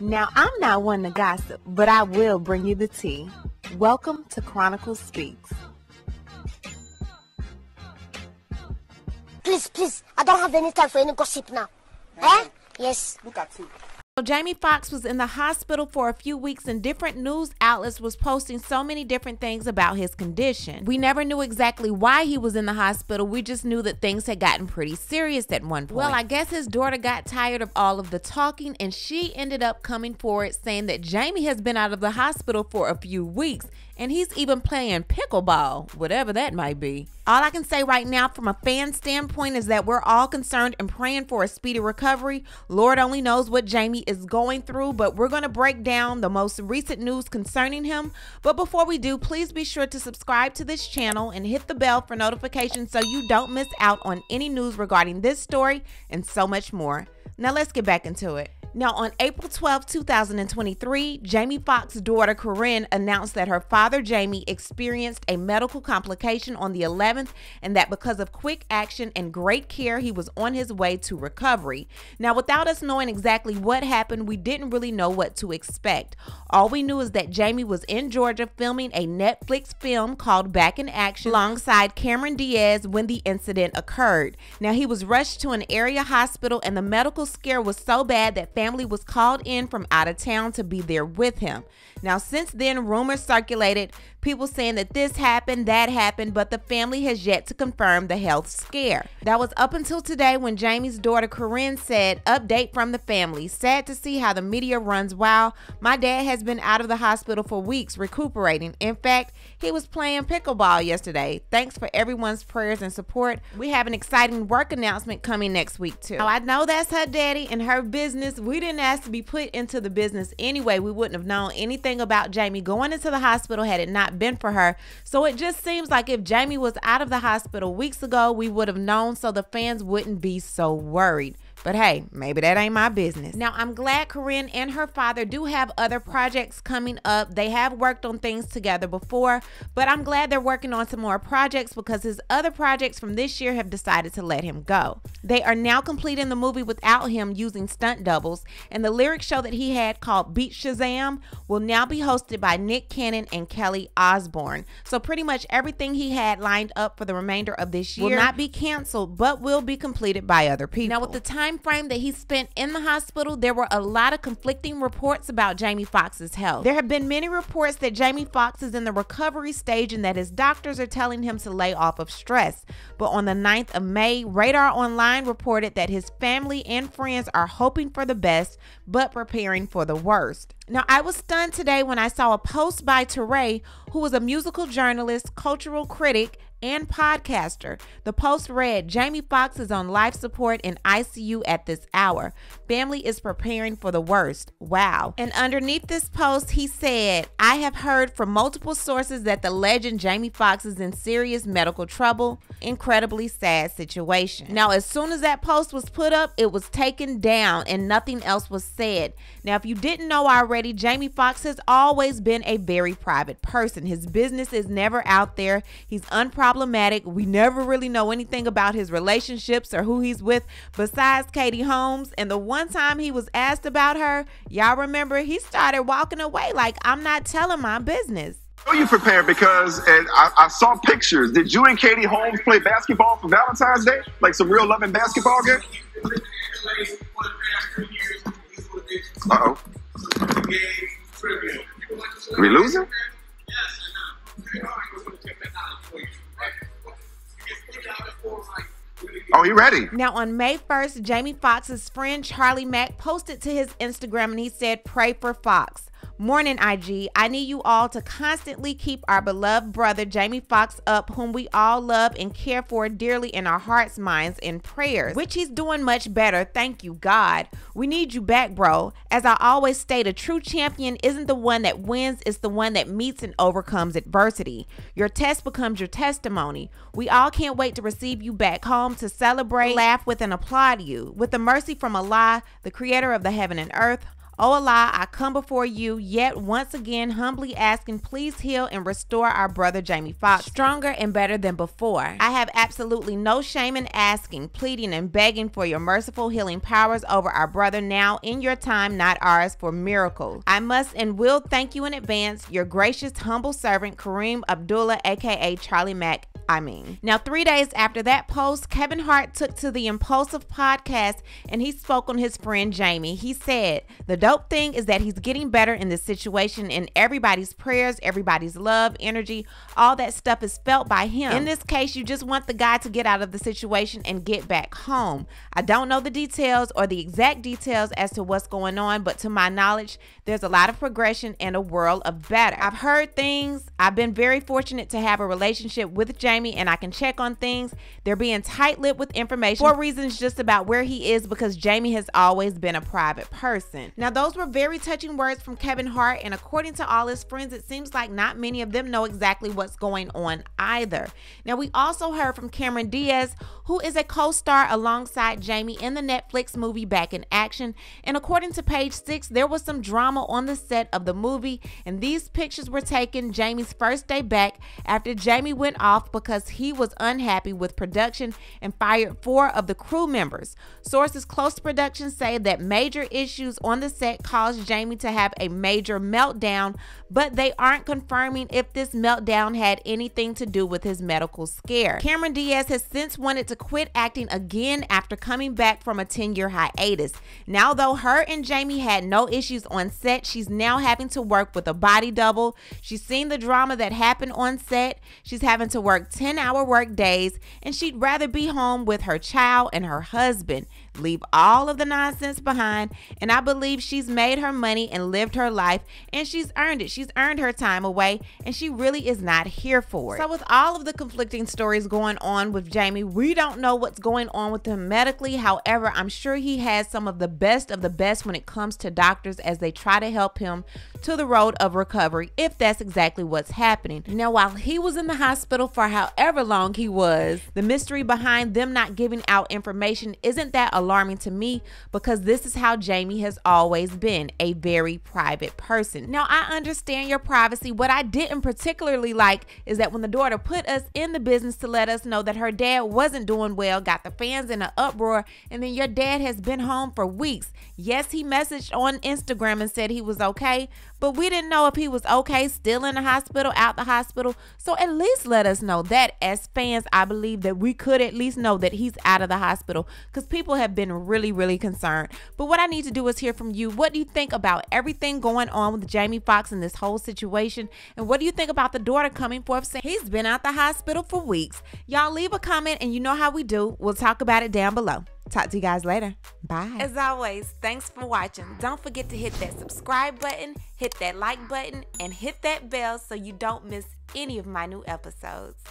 Now, I'm not one to gossip, but I will bring you the tea. Welcome to Chronicle Speaks. Please, I don't have any time for any gossip now. Eh? Yes. Look at you. Jamie Foxx was in the hospital for a few weeks, and different news outlets was posting so many different things about his condition. We never knew exactly why he was in the hospital. We just knew that things had gotten pretty serious at one point. Well, I guess his daughter got tired of all of the talking, and she ended up coming forward saying that Jamie has been out of the hospital for a few weeks, and he's even playing pickleball, whatever that might be. All I can say right now from a fan standpoint is that we're all concerned and praying for a speedy recovery. Lord only knows what Jamie is going through, but we're going to break down the most recent news concerning him. But before we do, please be sure to subscribe to this channel and hit the bell for notifications so you don't miss out on any news regarding this story and so much more. Now let's get back into it. Now, on April 12, 2023, Jamie Foxx's daughter, Corinne, announced that her father, Jamie, experienced a medical complication on the 11th, and that because of quick action and great care, he was on his way to recovery. Now, without us knowing exactly what happened, we didn't really know what to expect. All we knew is that Jamie was in Georgia filming a Netflix film called Back in Action alongside Cameron Diaz when the incident occurred. Now, he was rushed to an area hospital, and the medical scare was so bad that family was called in from out of town to be there with him. Now, since then, rumors circulated, people saying that this happened, that happened, but the family has yet to confirm the health scare. That was up until today when Jamie's daughter, Corinne, said, "Update from the family. Sad to see how the media runs wild. My dad has been out of the hospital for weeks recuperating. In fact, he was playing pickleball yesterday. Thanks for everyone's prayers and support. We have an exciting work announcement coming next week too." Now, I know that's her daddy and her business. We didn't ask to be put into the business anyway. We wouldn't have known anything about Jamie going into the hospital had it not been for her. So it just seems like if Jamie was out of the hospital weeks ago, we would have known, so the fans wouldn't be so worried. But hey, maybe that ain't my business. Now, I'm glad Corinne and her father do have other projects coming up. They have worked on things together before, but I'm glad they're working on some more projects because his other projects from this year have decided to let him go. They are now completing the movie without him using stunt doubles, and the lyric show that he had called Beat Shazam will now be hosted by Nick Cannon and Kelly Osbourne. So pretty much everything he had lined up for the remainder of this year will not be canceled, but will be completed by other people. Now, with the time frame that he spent in the hospital, there were a lot of conflicting reports about Jamie Foxx's health. There have been many reports that Jamie Foxx is in the recovery stage and that his doctors are telling him to lay off of stress. But on the 9th of May, Radar Online reported that his family and friends are hoping for the best, but preparing for the worst. Now, I was stunned today when I saw a post by Teray, who was a musical journalist, cultural critic, and podcaster. The post read, "Jamie Foxx is on life support in ICU at this hour. Family is preparing for the worst. Wow." And underneath this post, he said, "I have heard from multiple sources that the legend Jamie Foxx is in serious medical trouble. Incredibly sad situation." Now, as soon as that post was put up, it was taken down and nothing else was said. Now, if you didn't know already, Jamie Foxx has always been a very private person. His business is never out there. He's unproblematic. We never really know anything about his relationships or who he's with besides Katie Holmes. And the one time he was asked about her, y'all remember, he started walking away like, "I'm not telling my business." Are you prepared? Because I saw pictures. Did you and Katie Holmes play basketball for Valentine's Day? Like some real loving basketball game? Uh-oh. We losing? Oh, you ready? Now, on May 1st, Jamie Foxx's friend Charlie Mack posted to his Instagram and he said, "Pray for Foxx. Morning, IG. I need you all to constantly keep our beloved brother Jamie Foxx up, whom we all love and care for dearly in our hearts, minds, and prayers, which he's doing much better. Thank you, God. We need you back, bro. As I always state, a true champion isn't the one that wins, it's the one that meets and overcomes adversity. Your test becomes your testimony. We all can't wait to receive you back home to celebrate, laugh with, and applaud you. With the mercy from Allah, the creator of the heaven and earth, Oh Allah, I come before you yet once again humbly asking, please heal and restore our brother Jamie Foxx stronger and better than before. I have absolutely no shame in asking, pleading, and begging for your merciful healing powers over our brother now in your time, not ours, for miracles. I must and will thank you in advance, your gracious, humble servant, Kareem Abdullah, aka Charlie Mack. Now, 3 days after that post, Kevin Hart took to the Impulsive podcast and he spoke on his friend Jamie. He said, the dope thing is that he's getting better in this situation, and everybody's prayers, everybody's love, energy, all that stuff is felt by him. In this case, you just want the guy to get out of the situation and get back home. I don't know the details or the exact details as to what's going on, but to my knowledge, there's a lot of progression and a world of better. I've heard things. I've been very fortunate to have a relationship with Jamie, and I can check on things. They're being tight-lipped with information for reasons just about where he is, because Jamie has always been a private person. Now, those were very touching words from Kevin Hart, and according to all his friends, it seems like not many of them know exactly what's going on either. Now, we also heard from Cameron Diaz, who is a co-star alongside Jamie in the Netflix movie Back in Action, and according to Page 6, there was some drama on the set of the movie, and these pictures were taken Jamie's first day back after Jamie went off because he was unhappy with production and fired 4 of the crew members. Sources close to production say that major issues on the set caused Jamie to have a major meltdown, but they aren't confirming if this meltdown had anything to do with his medical scare. Cameron Diaz has since wanted to quit acting again after coming back from a 10-year hiatus. Now, though her and Jamie had no issues on set, she's now having to work with a body double. She's seen the drama that happened on set. She's having to work 10-hour work days, and she'd rather be home with her child and her husband, leave all of the nonsense behind. And I believe she's made her money and lived her life, and she's earned it. She's earned her time away, and she really is not here for it. So with all of the conflicting stories going on with Jamie, we don't know what's going on with him medically. However, I'm sure he has some of the best when it comes to doctors as they try to help him to the road of recovery, if that's exactly what's happening. Now, while he was in the hospital for however long he was, the mystery behind them not giving out information isn't that alarming to me, because this is how Jamie has always been, a very private person. Now, I understand your privacy. What I didn't particularly like is that when the daughter put us in the business to let us know that her dad wasn't doing well, got the fans in an uproar, and then your dad has been home for weeks. Yes, he messaged on Instagram and said he was okay, but we didn't know if he was okay, still in the hospital, out the hospital. So at least let us know that. As fans, I believe that we could at least know that he's out of the hospital, because people have been really concerned. But what I need to do is hear from you. What do you think about everything going on with Jamie Foxx in this whole situation? And what do you think about the daughter coming forth saying he's been out the hospital for weeks? Y'all leave a comment, and you know how we do. We'll talk about it down below. Talk to you guys later. Bye. As always, thanks for watching. Don't forget to hit that subscribe button, hit that like button, and hit that bell so you don't miss any of my new episodes.